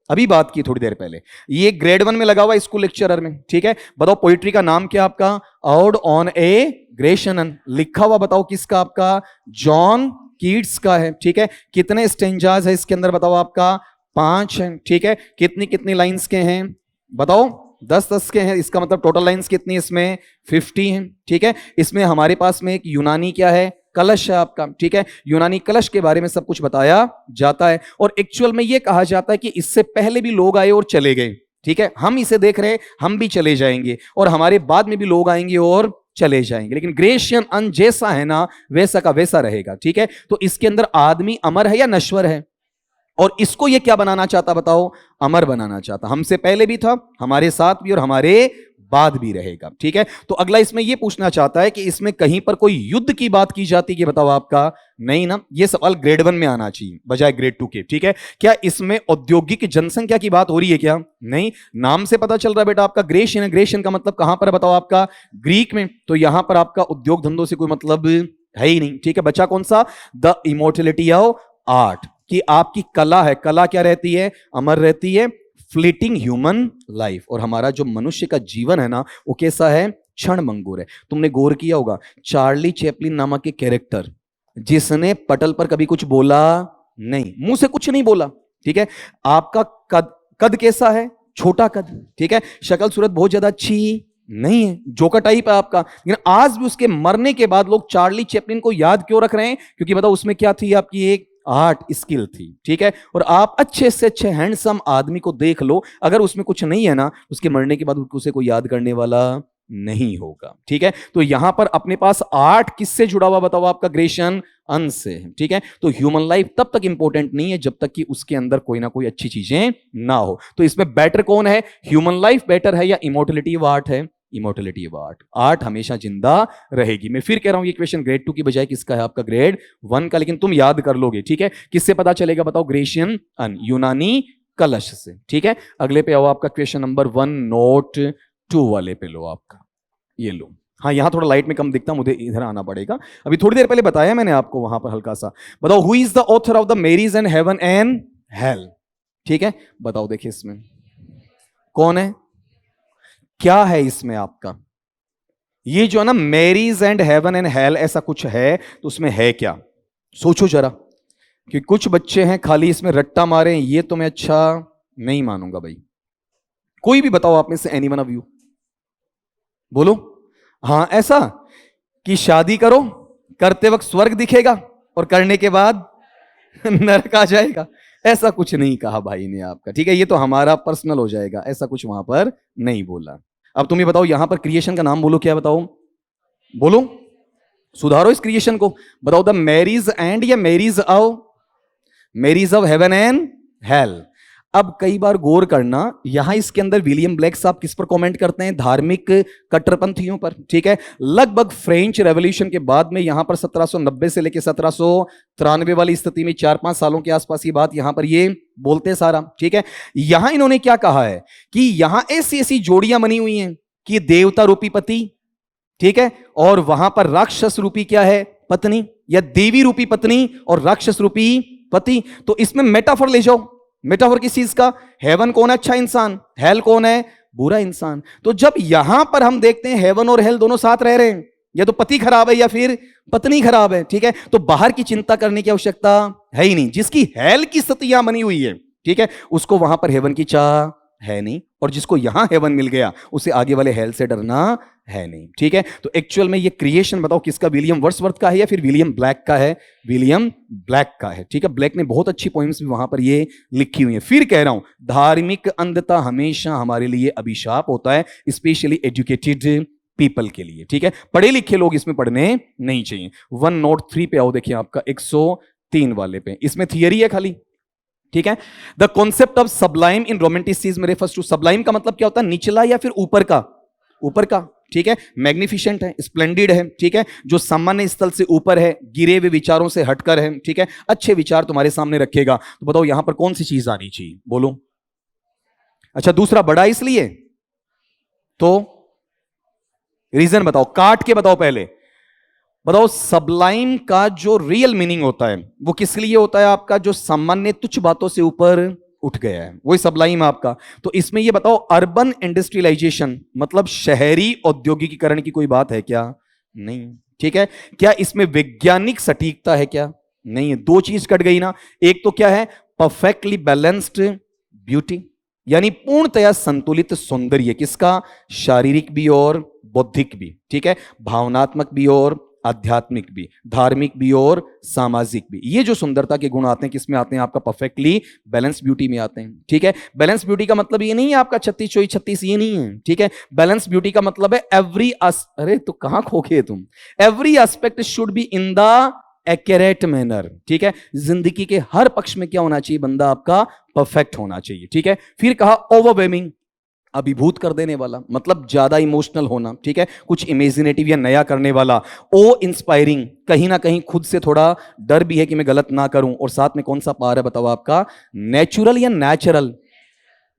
अभी बात की थोड़ी देर पहले। ये ग्रेड 1 में लगा हुआ स्कूल लेक्चरर में, ठीक है। बताओ पोइट्री का नाम क्या आपका? ऑड ऑन ए ग्रेशन, लिखा हुआ बताओ किसका आपका? जॉन कीट्स का है, ठीक है। कितने स्टेंजाज है इसके अंदर बताओ आपका? 5 है, ठीक है। कितनी कितनी लाइंस के हैं बताओ? 10-10 के हैं। इसका मतलब टोटल लाइंस कितनी इसमें? 50 हैं, ठीक है। इसमें हमारे पास में एक यूनानी क्या है? कलश है आपका, ठीक है। यूनानी कलश के बारे में सब कुछ बताया जाता है। और एक्चुअल में यह कहा जाता है कि इससे पहले भी लोग आए और चले गए, ठीक है। हम इसे देख रहे हैं, हम भी चले जाएंगे, और हमारे बाद में भी लोग आएंगे और चले जाएंगे, लेकिन ग्रेशियन अन जैसा है ना वैसा का वैसा रहेगा, ठीक है। तो इसके अंदर आदमी अमर है या नश्वर है? और इसको ये क्या बनाना चाहता बताओ? अमर बनाना चाहता। हमसे पहले भी था, हमारे साथ भी, और हमारे बाद भी रहेगा, ठीक है। तो अगला इसमें यह पूछना चाहता है कि इसमें कहीं पर कोई युद्ध की बात की जाती है बताओ आपका? नहीं ना, यह सवाल ग्रेड 1 में आना चाहिए बजाय ग्रेड 2 के, ठीक है। क्या इसमें औद्योगिक जनसंख्या की बात हो रही है क्या? नहीं। नाम से पता चल रहा है बेटा आपका ग्रेशियन है। ग्रेशियन का मतलब कहां पर बताओ आपका? ग्रीक में। तो यहां पर आपका उद्योग धंधों से कोई मतलब है ही नहीं, ठीक है। बचा कौन सा? द इमोर्टलिटी ऑफ आर्ट, कि आपकी कला है, कला क्या रहती है? अमर रहती है। फ्लीटिंग ह्यूमन लाइफ, और हमारा जो मनुष्य का जीवन है ना वो कैसा है? क्षण मंगूर है। तुमने गौर किया होगा चार्ली चैपलिन नामक के कैरेक्टर, जिसने पटल पर कभी कुछ बोला नहीं, मुंह से कुछ नहीं बोला, ठीक है। आपका कद कैसा है? छोटा कद, ठीक है। शक्ल सूरत बहुत ज्यादा अच्छी नहीं है, जोकर टाइप है आपका, लेकिन आज भी उसके मरने के बाद लोग चार्ली चैपलिन को याद क्यों रख रहे हैं? क्योंकि बताओ उसमें क्या थी? आपकी एक आर्ट स्किल थी, ठीक है। और आप अच्छे से अच्छे हैंडसम आदमी को देख लो, अगर उसमें कुछ नहीं है ना, उसके मरने के बाद उसे कोई याद करने वाला नहीं होगा, ठीक है। तो यहां पर अपने पास आर्ट किससे जुड़ा हुआ बताओ आपका? ग्रेशन अन से, ठीक है। तो ह्यूमन लाइफ तब तक इंपॉर्टेंट नहीं है जब तक कि उसके अंदर कोई ना कोई अच्छी चीजें ना हो। तो इसमें बेटर कौन है? ह्यूमन लाइफ बेटर है या इमोर्टलिटी ऑफ आर्ट है? Immortality of art. आर्ट हमेशा जिंदा रहेगी। मैं फिर कह रहा हूं ये क्वेश्चन ग्रेड 2 की बजाय किसका है? आपका ग्रेड 1 का, लेकिन तुम याद कर लोगे, ठीक है। किससे पता चलेगा बताओ? ग्रेशियन अन, यूनानी कलश से, ठीक है। अगले पे आओ, आपका क्वेश्चन नंबर 102 वाले पे लो आपका, ये लो। हाँ, यहां थोड़ा लाइट में कम दिखता, मुझे इधर आना पड़ेगा। अभी थोड़ी देर पहले बताया मैंने आपको वहां पर हल्का सा। बताओ who is the author of the marriage and heaven and hell, ठीक है। बताओ देखिए इसमें कौन है? क्या है इसमें आपका? ये जो है ना marriage and heaven and hell, ऐसा कुछ है, तो उसमें है क्या? सोचो जरा, कि कुछ बच्चे हैं खाली इसमें रट्टा मारे, ये तो मैं अच्छा नहीं मानूंगा भाई। कोई भी बताओ आप में से, एनी वन ऑफ यू बोलो। हाँ, ऐसा कि शादी करो, करते वक्त स्वर्ग दिखेगा और करने के बाद नरक आ जाएगा, ऐसा कुछ नहीं कहा भाई ने आपका, ठीक है। ये तो हमारा पर्सनल हो जाएगा, ऐसा कुछ वहां पर नहीं बोला। अब तुम ये बताओ, यहां पर क्रिएशन का नाम बोलो, क्या बताओ? बोलो, सुधारो इस क्रिएशन को। बताओ द मैरीज एंड या marriage of, marriage of heaven and hell. अब कई बार गौर करना, यहां इसके अंदर विलियम ब्लैक साहब किस पर कमेंट करते हैं? धार्मिक कट्टरपंथियों पर, ठीक है। लगभग फ्रेंच रेवोल्यूशन के बाद में यहां पर 1790 से लेकर 1793 वाली स्थिति में 4-5 सालों के आसपास की बात यहां पर ये बोलते सारा, ठीक है। यहां इन्होंने क्या कहा है कि यहां ऐसी ऐसी जोड़ियां बनी हुई हैं कि देवता रूपी पति, ठीक है, और वहां पर राक्षस रूपी क्या है? पत्नी, या देवी रूपी पत्नी और राक्षस रूपी पति। तो इसमें मेटाफर ले जाओ। मेटाफर किस चीज का? हेवन कौन है? अच्छा इंसान। हेल कौन है? बुरा इंसान। तो जब यहां पर हम देखते हैं हेवन और हेल दोनों साथ रह रहे हैं, या तो पति खराब है या फिर पत्नी खराब है, ठीक है, तो बाहर की चिंता करने की आवश्यकता है ही नहीं। जिसकी हेल की स्थिति यहां बनी हुई है, ठीक है, उसको वहां पर हेवन की चाह है नहीं, और जिसको यहां हेवन मिल गया उसे आगे वाले हेल से डरना है नहीं। ठीक है, तो एक्चुअल में ये क्रिएशन बताओ किसका, विलियम वर्ड्सवर्थ का है या फिर विलियम ब्लैक का है? विलियम ब्लैक का है। ठीक है, ब्लैक ने बहुत अच्छी पोइम्स भी वहां पर ये लिखी हुई है। फिर कह रहा हूं, धार्मिक अंधता हमेशा हमारे लिए अभिशाप होता है, स्पेशली एजुकेटेड पीपल के लिए। ठीक है, पढ़े लिखे लोग इसमें पढ़ने नहीं चाहिए। 103 पे आओ, देखिए आपका 103 वाले पे, इसमें थियरी है खाली। ठीक है, the concept of sublime in romanticism refers to, sublime का मतलब क्या होता है? निचला या फिर ऊपर का? ऊपर का। ठीक है, मैग्निफिसेंट है, स्प्लेंडिड है। ठीक है, जो सामान्य स्थल से ऊपर है, गिरे हुए विचारों से हटकर है। ठीक है, अच्छे विचार तुम्हारे सामने रखेगा। तो बताओ यहां पर कौन सी चीज आनी चाहिए, बोलो। अच्छा, दूसरा बड़ा इसलिए, तो रीजन बताओ, काट के बताओ पहले। बताओ सबलाइम का जो रियल मीनिंग होता है वो किस लिए होता है आपका? जो सामान्य तुच्छ बातों से ऊपर उठ गया है, वही सबलाइम आपका। तो इसमें ये बताओ, अर्बन इंडस्ट्रियलाइजेशन मतलब शहरी औद्योगिकीकरण की कोई बात है क्या? नहीं। ठीक है, क्या इसमें वैज्ञानिक सटीकता है क्या? नहीं है। दो चीज कट गई ना। एक तो क्या है? परफेक्टली बैलेंस्ड ब्यूटी, यानी पूर्णतया संतुलित सौंदर्य, किसका? शारीरिक भी और बौद्धिक भी। ठीक है, भावनात्मक भी और आध्यात्मिक भी, धार्मिक भी और सामाजिक भी। ये जो सुंदरता के गुण आते हैं किसमें आते हैं? आपका परफेक्टली बैलेंस ब्यूटी में आते हैं। ठीक है, बैलेंस ब्यूटी का मतलब ये नहीं है आपका 36 24 36, ये नहीं है। ठीक है, बैलेंस ब्यूटी का मतलब है अरे तो कहां खो गए तुम? Every aspect should be in the accurate manner. ठीक है, जिंदगी के हर पक्ष में क्या होना चाहिए? बंदा आपका परफेक्ट होना चाहिए। ठीक है, फिर कहा ओवरवेमिंग, अभिभूत कर देने वाला, मतलब ज्यादा इमोशनल होना। ठीक है, कुछ इमेजिनेटिव या नया करने वाला। ओ इंस्पायरिंग, कहीं ना कहीं खुद से थोड़ा डर भी है कि मैं गलत ना करूं। और साथ में कौन सा पार है बताओ आपका? नेचुरल या नेचुरल?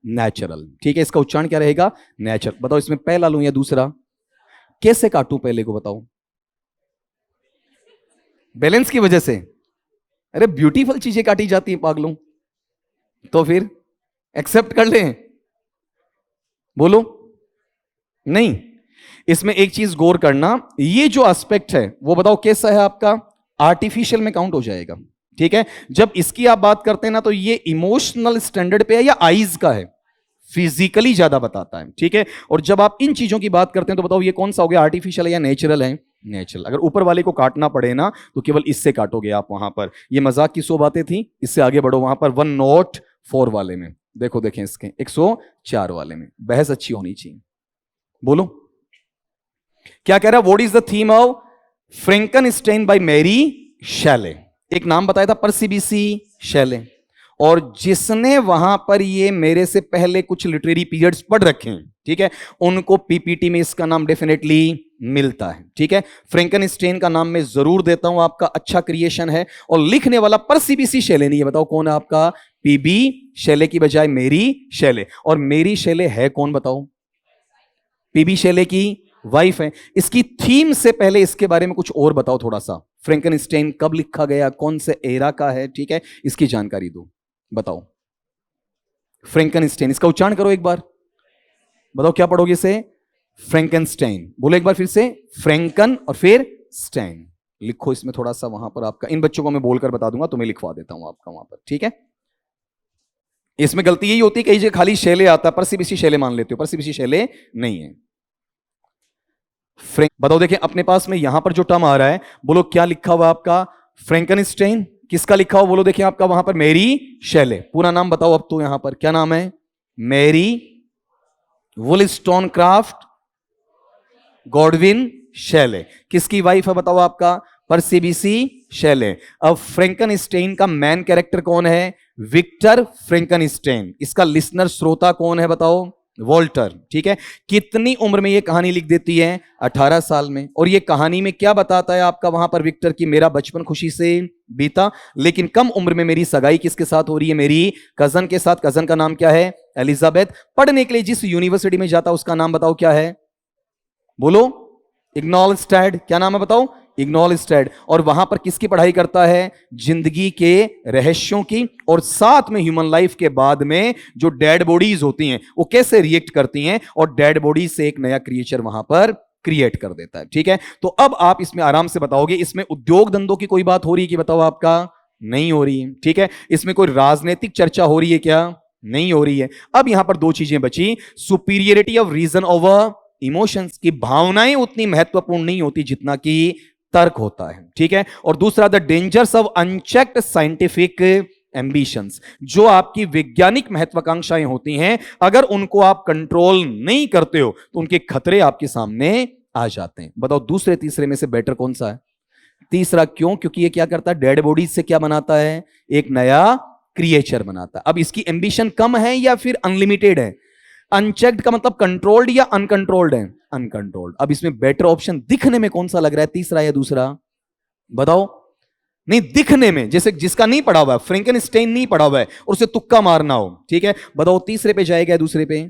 नेचुरल। ठीक है, इसका उच्चारण क्या रहेगा? नेचुरल। बताओ इसमें पहला लूं या दूसरा? कैसे काटूं पहले को बताओ? बैलेंस की वजह से? अरे ब्यूटीफुल चीजें काटी जाती हैं पागलों, तो फिर एक्सेप्ट कर लें, बोलो। नहीं, इसमें एक चीज गौर करना, ये जो एस्पेक्ट है वो बताओ कैसा है आपका? आर्टिफिशियल में काउंट हो जाएगा। ठीक है, जब इसकी आप बात करते हैं ना तो ये इमोशनल स्टैंडर्ड पे है या आइज का है? फिजिकली ज्यादा बताता है। ठीक है, और जब आप इन चीजों की बात करते हैं तो बताओ ये कौन सा हो गया? आर्टिफिशियल है या नेचुरल है? नेचुरल। अगर ऊपर वाले को काटना पड़े ना तो केवल इससे काटोगे आप वहां पर। ये मजाक की 100 बातें थी, इससे आगे बढ़ो वहां पर 104 वाले में देखो, देखें इसके 104 वाले में बहस अच्छी होनी चाहिए। बोलो क्या कह रहा है? What is the theme of Frankenstein by Mary Shelley? एक नाम बताया था, पर्सी बीसी शैले, और जिसने वहां पर ये मेरे से पहले कुछ लिटरेरी पीरियड्स पढ़ रखे हैं, ठीक है, उनको पीपीटी में इसका नाम डेफिनेटली मिलता है। ठीक है, फ्रैंकनस्टाइन का नाम मैं जरूर देता हूं, आपका अच्छा क्रिएशन है। और लिखने वाला पर्सी बीसी शैले नहीं है। बताओ कौन है आपका? पीबी शैले की बजाय मेरी शैले। और मेरी शैले है कौन बताओ? पीबी शैले की वाइफ है। इसकी थीम से पहले इसके बारे में कुछ और बताओ थोड़ा सा। फ्रैंकनस्टाइन कब लिखा गया, कौन से एरा का है? ठीक है, इसकी जानकारी दो, बताओ। फ्रैंकनस्टाइन, इसका उच्चारण करो एक बार, बताओ क्या पढ़ोगे इसे? फ्रैंकनस्टाइन। बोलो एक बार फिर से, फ्रैंकन और फिर स्टाइन। लिखो इसमें थोड़ा सा वहां पर आपका, इन बच्चों को मैं बोलकर बता दूंगा, तुम्हें लिखवा देता हूं आपका वहां पर। ठीक है, इसमें गलती यही होती है कई जगह खाली शैले आता है, पर्सी बीसी शैले मान लेते हो, पर्सी बीसी शैले नहीं है। बताओ देखें अपने पास में यहां पर जो टर्म आ रहा है, बोलो क्या लिखा हुआ आपका? फ्रैंकनस्टाइन। किसका लिखा हुआ बोलो, देखिए आपका वहां पर मेरी शैले। पूरा नाम बताओ अब तो, यहां पर क्या नाम है? Mary वुलस्टोनक्राफ्ट Godwin Shelley. किसकी वाइफ है बताओ आपका? पर्सी बीसी शैले। अब फ्रैंकनस्टाइन का मैन कैरेक्टर कौन है? Victor Frankenstein. इसका लिसनर श्रोता कौन है बताओ? वॉल्टर। ठीक है, कितनी उम्र में ये कहानी लिख देती है? 18 साल में। और ये कहानी में क्या बताता है आपका वहां पर विक्टर की? मेरा बचपन खुशी से बीता, लेकिन कम उम्र में मेरी सगाई किसके साथ हो रही है? मेरी कजन के साथ। कजन का नाम क्या है? एलिजाबेथ। पढ़ने के लिए जिस यूनिवर्सिटी में जाता उसका नाम बताओ क्या है? बोलो। इग्नोलस्टैड। क्या नाम है बताओ? इग्नोलस्टैड। और वहां पर किसकी पढ़ाई करता है? जिंदगी के रहस्यों की, और साथ में ह्यूमन लाइफ के बाद में जो डेड बॉडीज होती हैं वो कैसे रिएक्ट करती हैं, और डेड बॉडी से एक नया क्रिएचर वहां पर क्रिएट कर देता है। ठीक है, तो अब आप इसमें आराम से बताओगे, इसमें उद्योग धंधों की कोई बात हो रही है कि बताओ आपका? नहीं हो रही है। ठीक है, इसमें कोई राजनीतिक चर्चा हो रही है क्या? नहीं हो रही है। अब यहां पर दो चीजें बची, superiority of reason over emotions, की भावनाएं उतनी महत्वपूर्ण नहीं होती जितना कि तर्क होता है, ठीक है। और दूसरा, the dangers of unchecked scientific ambitions, जो आपकी वैज्ञानिक महत्वाकांक्षाएं होती हैं, अगर उनको आप कंट्रोल नहीं करते हो तो उनके खतरे आपके सामने आ जाते हैं। बताओ दूसरे तीसरे में से बेटर कौन सा है? तीसरा। क्यों? क्योंकि ये क्या करता है, डेड बॉडीज से क्या बनाता है, एक नया क्रिएचर बनाता है। अब इसकी एम्बिशन कम है या फिर अनलिमिटेड है? अनचेक्ड का मतलब कंट्रोल्ड या अनकंट्रोल्ड है? अनकंट्रोल्ड। अब इसमें बेटर ऑप्शन दिखने में कौन सा लग रहा है, तीसरा या दूसरा? बताओ। नहीं, दिखने में, जैसे जिसका नहीं पढ़ा हुआ है, फ्रैंकेनस्टाइन नहीं पढ़ा हुआ है और उसे तुक्का मारना हो, ठीक है, बताओ तीसरे पे जाएगा या दूसरे पे?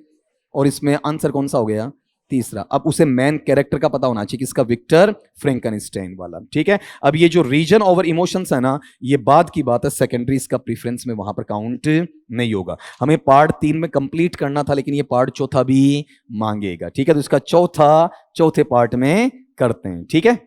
और इसमें आंसर कौन सा हो गया, तीसरा। अब उसे मेन कैरेक्टर का पता होना चाहिए, किसका, विक्टर फ्रैंकेनस्टाइन वाला, ठीक है। अब ये जो रीजन ओवर इमोशंस है ना, ये बाद की बात है, सेकेंडरी इसका प्रीफरेंस में वहां पर काउंट नहीं होगा। हमें पार्ट 3 में कंप्लीट करना था, लेकिन ये पार्ट चौथा भी मांगेगा, ठीक है। तो इसका चौथे पार्ट में करते हैं, ठीक है।